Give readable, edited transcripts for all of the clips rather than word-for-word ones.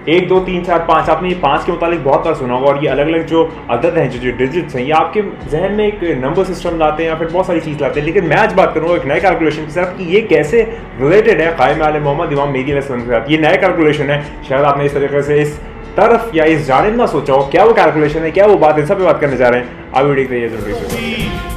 1 2 3 4 5 आपने ये 5 के मुतालिक बहुत बार सुना होगा, और ये अलग अलग जो अदद हैं, जो डिजिट्स हैं, ये आपके जहन में एक नंबर सिस्टम लाते हैं या फिर बहुत सारी चीज़ लाते हैं। लेकिन मैं आज बात करूँगा एक नए कैलकुलेशन के साथ कि ये कैसे रिलेटेड है क़ाइम आले मोहम्मद इमाम मेहदी अलैहिस्सलाम के साथ। ये नया कैलकुलेशन है, शायद आपने इस तरीके से इस तरफ या इस जानिब ना सोचा हो। क्या वो कैलकुलेशन है, क्या वो बात है, सब पे बात करने जा रहे हैं। आप वीडियो देखिए जरूर से।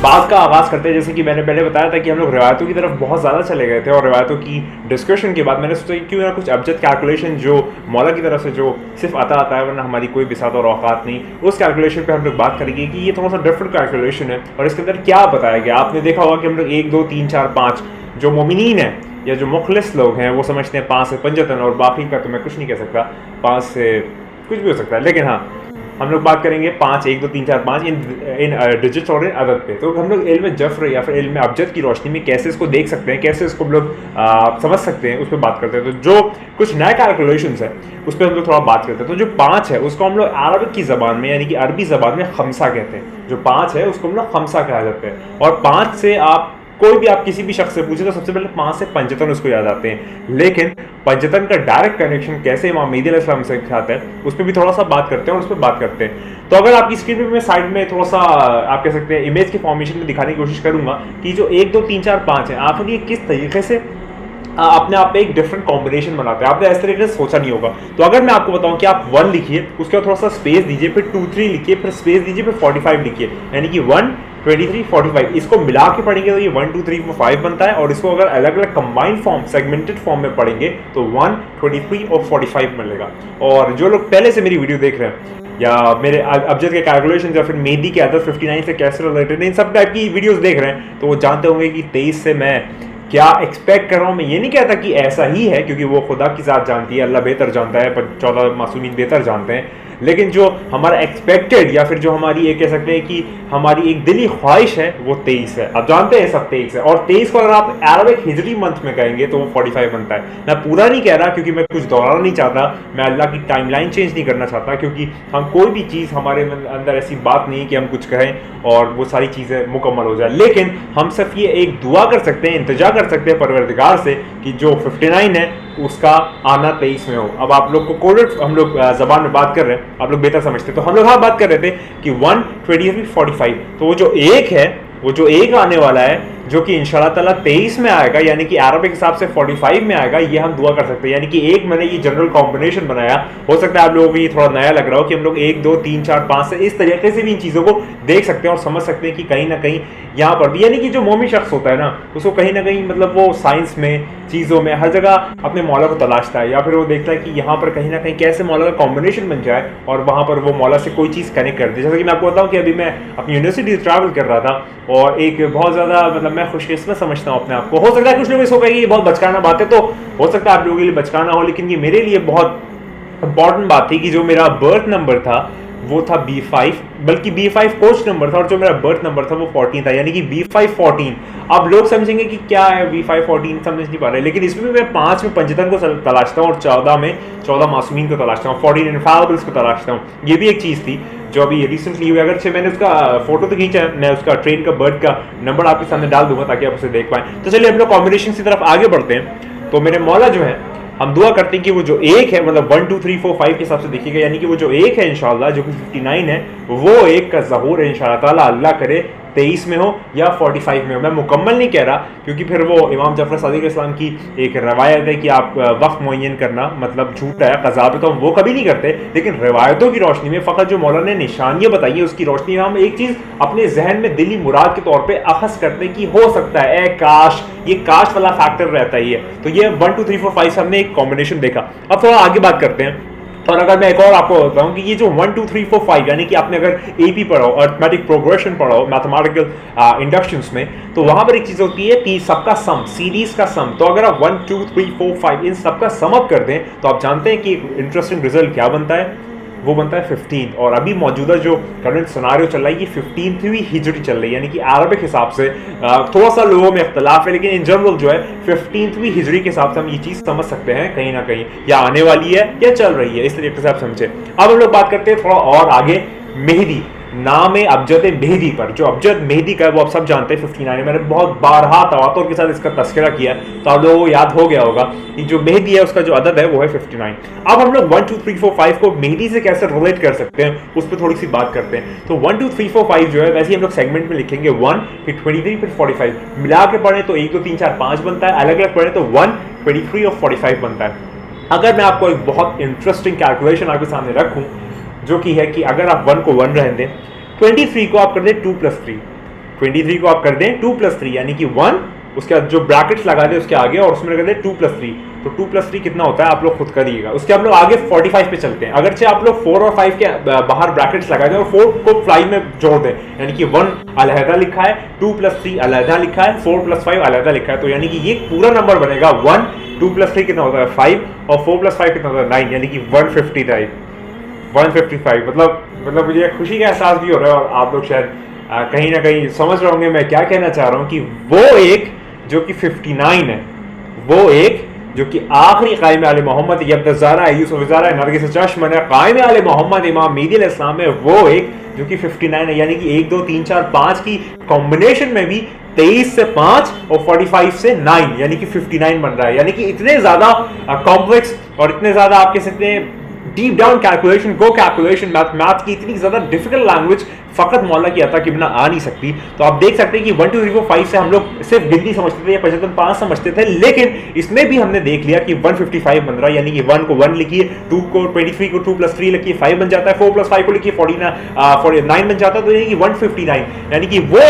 बात का आगाज़ करते हैं, जैसे कि मैंने पहले बताया था कि हम लोग रिवायतों की तरफ बहुत ज़्यादा चले गए थे, और रिवायतों की डिस्कशन के बाद मैंने सोचा कि क्यों ना कुछ अबजद कैलकुलेशन जो मौला की तरफ से जो सिर्फ आता है वरना हमारी कोई बिसात और औकात नहीं, उस कैलकुलेशन पे हम लोग बात करेंगे कि ये थोड़ा सा डिफरेंट कैलकुलेशन है और इसके अंदर क्या बताया गया। आपने देखा होगा कि हम लोग 1 2 3 4 5 जो मोमिनीन है या जो मुखलिस लोग हैं वो समझते हैं 5 से 55, और बाकी का तो मैं कुछ नहीं कह सकता, 5 से कुछ भी हो सकता है। लेकिन हाँ, हम लोग बात करेंगे 5 1 2 3 4 5 इन डिजिट्स और इन अदद पे। तो हम लोग इल्म जफ्र या फिर इल्म अबजद की रोशनी में कैसे इसको देख सकते हैं, कैसे इसको हम लोग समझ सकते हैं, उस पर बात करते हैं। तो जो कुछ नए कैलकुलेशंस है उस पर हम लोग थोड़ा बात करते हैं। तो जो 5 है उसको हम लोग अरबिक की ज़बान में यानी कि अरबी ज़बान में खमसा कहते हैं। जो 5 है उसको हम लोग खमसा कहा जाता है, और 5 से आप कोई भी आप किसी भी शख्स से पूछे तो सबसे पहले 5 से 55 उसको याद आते हैं। लेकिन 55 का डायरेक्ट कनेक्शन कैसे इमाम मेहदी अलैहिस्सलाम से खाता है उस पर भी थोड़ा सा बात करते हैं और उस पर बात करते हैं। तो अगर आपकी स्क्रीन पे मैं साइड में थोड़ा सा आप कह सकते हैं इमेज के फॉर्मेशन में दिखाने की कोशिश करूंगा कि जो 1 2 3 4 5 है आखिर ये किस तरीके से अपने आप में एक डिफरेंट कॉम्बिनेशन बनाते हैं। आपने इस तरीके से सोचा नहीं होगा। तो अगर मैं आपको बताऊं कि आप 1 लिखिए, उसके बाद थोड़ा सा स्पेस दीजिए, फिर 2 3 लिखिए, फिर स्पेस दीजिए, फिर 45 लिखिए, यानी कि 1 23 45, इसको मिला के पढ़ेंगे तो ये 1 2 3 4 5 बनता है। और इसको अगर अलग अलग कंबाइंड फॉर्म सेगमेंटेड फॉर्म में पढ़ेंगे तो 1 23 और 45 मिलेगा। और जो लोग पहले से मेरी वीडियो देख रहे हैं या मेरे अबजद के कैलकुलेशन या फिर मेहदी के अदद 59 से कैसे रिलेटेड इन सब टाइप की वीडियोस देख रहे हैं तो वो जानते होंगे कि 23 से मैं क्या एक्सपेक्ट कर रहा हूँ। मैं ये नहीं कहता कि ऐसा ही है, क्योंकि वो खुदा की ज़ात जानती है, अल्लाह बेहतर जानता है, पर 14 मासूमीन बेहतर जानते हैं। लेकिन जो हमारा एक्सपेक्टेड या फिर जो हमारी ये कह सकते हैं कि हमारी एक दिली ख्वाहिश है वो 23 है। आप जानते हैं सब 23 है, और 23 को अगर आप अरबिक हिजरी मंथ में कहेंगे तो वो 45 बनता है। मैं पूरा नहीं कह रहा क्योंकि मैं कुछ दोहराना नहीं चाहता, मैं अल्लाह की टाइमलाइन चेंज नहीं करना चाहता, क्योंकि हम कोई भी चीज़ हमारे अंदर ऐसी बात नहीं है कि हम कुछ कहें और वो सारी चीज़ें मुकम्मल हो जाए। लेकिन हम सिर्फ ये एक दुआ कर सकते हैं, इंतजा कर सकते हैं परवरदिगार से कि जो 59 है उसका आना 23 में हो। अब आप लोग को कोडेड हम लोग ज़बान में बात कर रहे हैं, आप लोग बेहतर समझते हैं। तो हम लोग हाँ बात कर रहे थे कि 1 23 45, तो वो जो एक है, वो जो एक आने वाला है जो कि इंशाल्लाह ताला 23 में आएगा, यानी कि अरबिक हिसाब से 45 में आएगा, ये हम दुआ कर सकते हैं। यानी कि एक मैंने ये जनरल कॉम्बिनेशन बनाया, हो सकता है आप लोगों को ये थोड़ा नया लग रहा हो कि हम लोग 1 2 3 4 5 से इस तरीके से भी इन चीज़ों को देख सकते हैं और समझ सकते हैं कि कहीं ना कहीं यहाँ पर भी, यानी कि जो मोमिन शख्स होता है ना उसको कहीं ना कहीं मतलब वो साइंस में, चीज़ों में, हर जगह अपने मौला को तलाशता है, या फिर वो देखता है कि यहाँ पर कहीं ना कहीं कैसे मौला का कॉम्बिनेशन बन जाए और वहाँ पर वो मौला से कोई चीज़ कनेक्ट कर दे। जैसे कि मैं आपको बताऊँ कि अभी मैं अपनी यूनिवर्सिटी ट्रैवल कर रहा था और एक बहुत ज़्यादा मतलब मैं खुशकिस्मत समझता हूँ अपने आप को। हो सकता है कुछ लोग इसको कहेंगे ये बहुत बचकाना बात है, तो हो सकता है आप लोगों के लिए बचकाना हो, लेकिन ये मेरे लिए बहुत इंपॉर्टेंट बात थी कि जो मेरा बर्थ नंबर था वो था B5, बल्कि B5 कोच नंबर था, और जो मेरा बर्थ नंबर था वो 14 था, यानी कि B5 14। अब लोग समझेंगे कि क्या है B5 14, समझ नहीं पा रहे, लेकिन इसमें भी मैं 5 में 55 को तलाशता हूँ और 14 में 14 मासूमीन को तलाशता हूँ, 14 इनफालिबल्स को तलाशता हूँ। ये भी एक चीज़ थी जो अभी रिसेंटली हुई। अगर मैंने उसका फोटो तो खींचा है, मैं उसका ट्रेन का बर्थ का नंबर आपके सामने डाल दूंगा ताकि आप उसे देख पाएं। तो चलिए हम लोग कॉम्बिनेशन की तरफ आगे बढ़ते हैं। तो मेरे मौला जो है, हम दुआ करते हैं कि वो जो एक है मतलब 1 2 3 4 5 के हिसाब से देखिएगा, यानी कि वो जो एक है इंशाल्लाह जो कि 59 है, वो एक का ज़हूर है इंशाल्लाह ताला, अल्लाह करे 23 में हो या 45 में हो। मैं मुकम्मल नहीं कह रहा क्योंकि फिर वो इमाम जफर सादिक इस्लाम की एक रवायत है कि आप वक्त मुअय्यन करना मतलब झूठा है, कज़ा पे तो हम वो कभी नहीं करते, लेकिन रवायतों की रोशनी में फ़कत जो मौलाना ने निशानियाँ बताई है उसकी रोशनी में हम एक चीज़ अपने जहन में दिली मुराद के तौर पर अखज़ करते हैं कि हो सकता है काश, ये काश वाला फैक्टर रहता ही है। तो ये 1 2 3 4 5 से हमने एक कॉम्बिनेशन देखा। अब थोड़ा आगे बात करते हैं। और अगर मैं एक और आपको बताऊं कि ये जो 1 2 3 4 5 यानी कि आपने अगर एपी पढ़ा हो, अर्थमेटिक प्रोग्रेशन पढ़ा हो मैथमेटिकल इंडक्शंस में, तो वहां पर एक चीज होती है कि सबका सम, सीरीज का सम। तो अगर आप 1 2 3 4 5 इन सबका सम अप कर दें तो आप जानते हैं कि इंटरेस्टिंग रिजल्ट क्या बनता है। वो बनता है 15। और अभी मौजूदा जो करंट सिनारियो चल रहा है ये 15वीं हिजरी चल रही है, यानी कि अरबिक हिसाब से थोड़ा सा लोगों में इख्तलाफ है, लेकिन इन जनरल जो है 15वीं हिजरी के हिसाब से हम ये चीज़ समझ सकते हैं कहीं ना कहीं, या आने वाली है या चल रही है, इस तरीके से आप समझे। अब हम लोग बात करते हैं थोड़ा और आगे मेहदी, नाम है अबजद मेहदी पर। जो अबजद मेहदी का है वो आप सब जानते हैं 59 है। मैंने बहुत बारहा तवातुर के साथ इसका तस्करा किया तो आप लोगों को याद हो गया होगा कि जो मेहदी है उसका जो अदद है वो है 59। अब हम लोग 1 2 3 4 5 को मेहदी से कैसे रिलेट कर सकते हैं उस पर थोड़ी सी बात करते हैं। तो 1 2 3 4 5 जो है वैसे ही हम लोग सेगमेंट में लिखेंगे 1 फिर 23 फिर 45, मिला के पढ़े तो 1 2 3 4 5 बनता है, अलग अलग पढ़े तो 1 23 और 45 बनता है। अगर मैं आपको एक बहुत इंटरेस्टिंग कैलकुलेशन आपके सामने रखूं जो कि है कि अगर आप 1 को 1 रहने दें, 23 को आप कर दें 2 + 3, 23 को आप कर दें 2 + 3 यानी कि 1, उसके बाद जो ब्रैकेट्स लगा दें उसके आगे और उसमें कर दें 2 + 3, तो 2 + 3 कितना होता है आप लोग खुद करिएगा। उसके हम लोग आगे 45 पे चलते हैं। अगरचे आप लोग 4 और 5 के बाहर ब्रैकेट्स लगा दें और 4 को 5 में जोड़ दें, यानी कि 1 अलहदा लिखा है, 2 + 3 अलहदा लिखा है, 4 + 5 अलहदा लिखा है, तो यानी कि ये पूरा नंबर बनेगा 1, 2 + 3 कितना होता है 5 और 4 + 5 कितना होता है 9, यानी कि 155। मतलब मुझे खुशी का एहसास भी हो रहा है और आप लोग शायद कहीं ना कहीं समझ रहे होंगे मैं क्या कहना चाह रहा हूँ कि वो एक जो कि 59 है, वो एक जो कि आखिरी कायम आले मोहम्मद यब्दज़ारा यूसुफ ज़ारा नरगिस चश्म कायम आले मोहम्मद इमाम मेहदी अलैहिस्सलाम है, वो एक जो कि 59 है, यानी कि 1 2 3 4 5 की कॉम्बिनेशन में भी 23 से 5 और 45 से 9 यानी कि 59 बन रहा है। यानी कि इतने ज्यादा कॉम्प्लेक्स और इतने ज्यादा आपके सकते deep down calculation, calculation math की इतनी ज्यादा डिफिकल्ट लैंग्वेज फकत मौला की अता के बिना आ नहीं सकती। तो आप देख सकते हैं कि 1 2 3 4 5 से हम लोग सिर्फ गिनती समझते थे या 55 5 समझते थे, लेकिन इसमें भी हमने देख लिया कि 155 बन रहा है, यानी कि 1 को 1 लिखिए, 2 को 23 को 2 + 3 लिखिए 5 बन जाता है, 4 + 5 को लिखिए 49 बन जाता है, तो यानी कि 159, यानी कि वो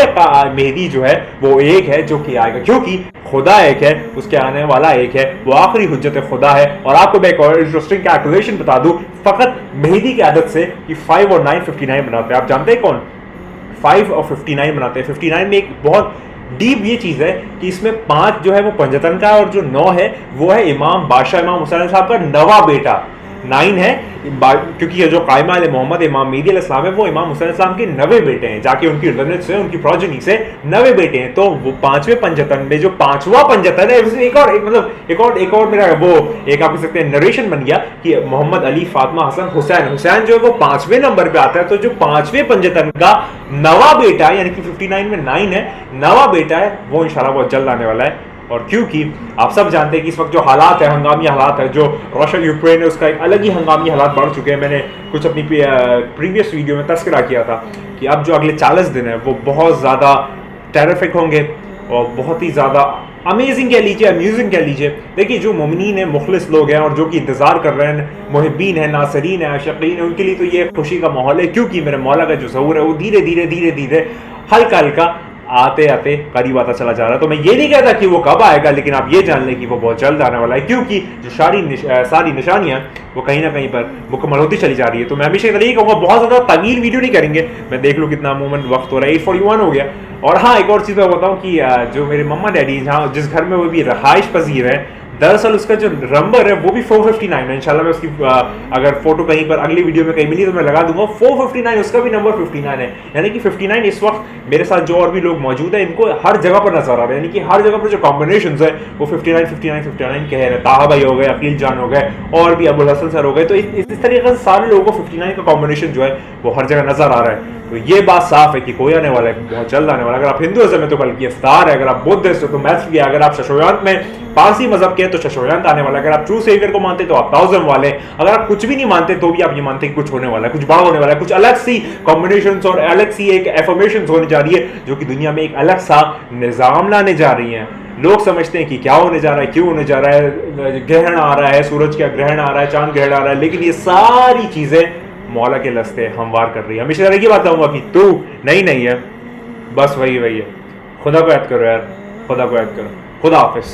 मेहदी जो है वो एक है जो कि आएगा, क्योंकि खुदा एक है, उसके आने वाला एक है, वो आखिरी हुज्जत खुदा है। और आपको मैं एक और इंटरेस्टिंग कैलकुलेशन बता दूं फकत मेहदी की आदत से कि 5 और 9 59 बनाते हैं। आप जानते हैं कौन 5 और 59 बनाते हैं? 59 में एक बहुत डीप ये चीज़ है कि इसमें 5 जो है वो पंजतन का और जो 9 है वो है इमाम बादशाह इमाम हुसैन साहब का नवा बेटा। 9 है क्योंकि ये जो कायम आले मोहम्मद इमाम मेहदी अलैहिस्सलाम है वो इमाम हुसैन साहब के 9वें बेटे हैं, जाके उनकी रिजनेट से उनकी प्रोजेनी से 9वें बेटे हैं। तो वो 5वें पंजतन में जो 5वां पंजतन है उसमें एक और मेरा वो एक आप कह सकते हैं नरेशन बन गया कि मोहम्मद अली फातिमा हसन हुसैन जो है वो 5वें नंबर पे आता है। तो जो 5वें पंजतन का नवा बेटा है यानी कि 59 में 9 है, नवा बेटा है, वो इंशाल्लाह बहुत जल्द आने वाला है। और क्योंकि आप सब जानते हैं कि इस वक्त जो हालात है, हंगामी हालात है, जो रशिया यूक्रेन है उसका एक अलग ही हंगामी हालात बढ़ चुके हैं। मैंने कुछ अपनी प्रीवियस वीडियो में तस्करा किया था कि अब जो अगले 40 दिन है वो बहुत ज़्यादा टेरिफिक होंगे और बहुत ही ज़्यादा अमेजिंग कह लीजिए, अम्यूजिंग कह लीजिए। देखिए जो मोमिनीन है, मुखलिस लोग हैं और जो कि इंतज़ार कर रहे हैं, मुहिब्बीन है, नासरीन है, आशिकीन है, उनके लिए तो ये खुशी का माहौल है, क्योंकि मेरे मौला का जो ज़हूर है वो धीरे धीरे हल्का हल्का आते आते करीब आता चला जा रहा है। तो मैं ये नहीं कहता कि वो कब आएगा, लेकिन आप ये जान लें कि वो बहुत जल्द आने वाला है, क्योंकि जो सारी निशानियां वो कहीं ना कहीं पर मुकम्मल होती चली जा रही है। तो मैं हमेशा यही कहूँगा बहुत ज़्यादा तवील वीडियो नहीं करेंगे, मैं देख लूँ कितना अमूमन वक्त हो रहा है, 8:41 हो गया। और हाँ, एक और चीज़ मैं बताऊँ कि जो मेरे मम्मा डैडी जहाँ जिस घर में वो भी रहाइश पजीर है, दरअसल उसका जो नंबर है वो भी 459 है। इंशाल्लाह मैं उसकी अगर फोटो कहीं पर अगली वीडियो में कहीं मिली तो मैं लगा दूंगा। 459 उसका भी नंबर 59 है, यानी कि 59 इस वक्त मेरे साथ जो और भी लोग मौजूद हैं इनको हर जगह पर नजर आ रहे हैं, यानी कि हर जगह पर जो कॉम्बिनेशन है वो 59 कह रहे हैं। ताहा भाई हो गए, अकील जान हो गए और भी अबुल हसन सर हो गए। तो इस तरीके से सारे लोगों को 59 का कॉम्बिनेशन जो है वो हर जगह नजर आ रहा है। तो ये बात साफ है कि कोई आने वाला है, बहुत जल्द आने वाला है। अगर आप हिंदुइज्म में तो बल्कि इफ्तार है, अगर आप बुद्धिस्ट हो तो मैथ किया, अगर आप शशोयांत में पारसी मजहब के तो शशोयांत आने वाला है, अगर आप ट्रू सेवियर को मानते तो आप ताउज़म वाले, अगर आप कुछ भी नहीं मानते तो भी आप ये मानते कि कुछ होने वाला है, कुछ बड़ा होने वाला है, कुछ अलग सी कॉम्बिनेशंस और अलग सी एक एफर्मेशंस होने जा रही है जो कि दुनिया में एक अलग सा निज़ाम लाने जा रही हैं। लोग समझते हैं कि क्या होने जा रहा है, क्यों होने जा रहा है, ग्रहण आ रहा है, सूरज का ग्रहण आ रहा है, चांद ग्रहण आ रहा है, लेकिन ये सारी चीजें मौला के लस्ते हमवार कर रही है। हमेशा एक ही बात कहूंगा कि तू नहीं है, बस वही है। खुदा को याद करो यार, खुदा को याद करो। खुदा हाफिज।